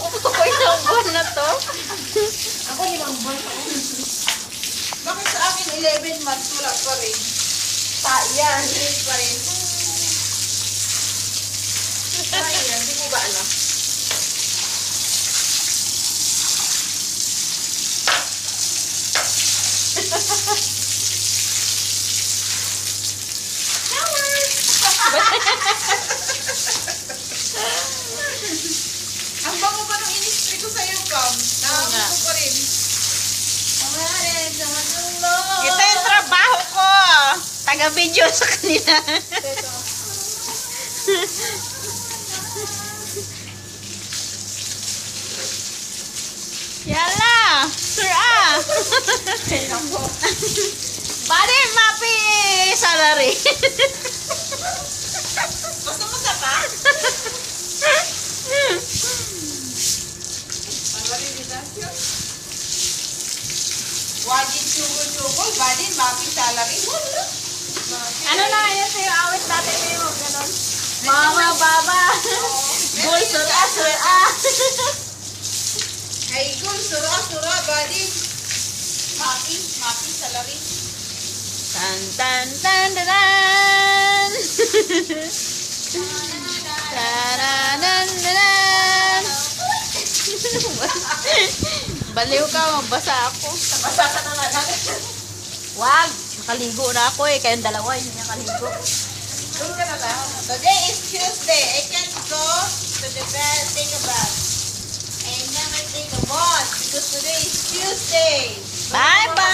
Ako ilang buwan na to. Ako ilang buwan ako. Bakit sa akin 11 months wala pa rin? Yan. Hindi pa rin. Ayan, hindi mo ba alam? Ang bango pa nung in-spray ko sa'yo, Pam. Naamoy ko pa rin. Ito yung trabaho ko. Taga-video sa kanila. Yala! Sir ah! Bali, mapi salary. Gusto mo sa pa? Valorization. Wajid sugo-sugo, badin, mapi salary. Wala. Ano na yan sa'yo? Awit natin sa'yo. Ganon. Mama, baba. Boy, sir ah, sir ah. Hey, good, sura, badin. Mapi salary. Tan, tan, tan, tan, tan. Taranan, tanan. Baliw ka, mabasa ako. Nabasa ka na lang. Wag, nakaligo na ako eh. Kayong dalawa, hindi nakaligo. Doon ka na lang. Today is Tuesday. I can't go to the bed, take a bath. I never take a bath because today is Tuesday. Bye-bye!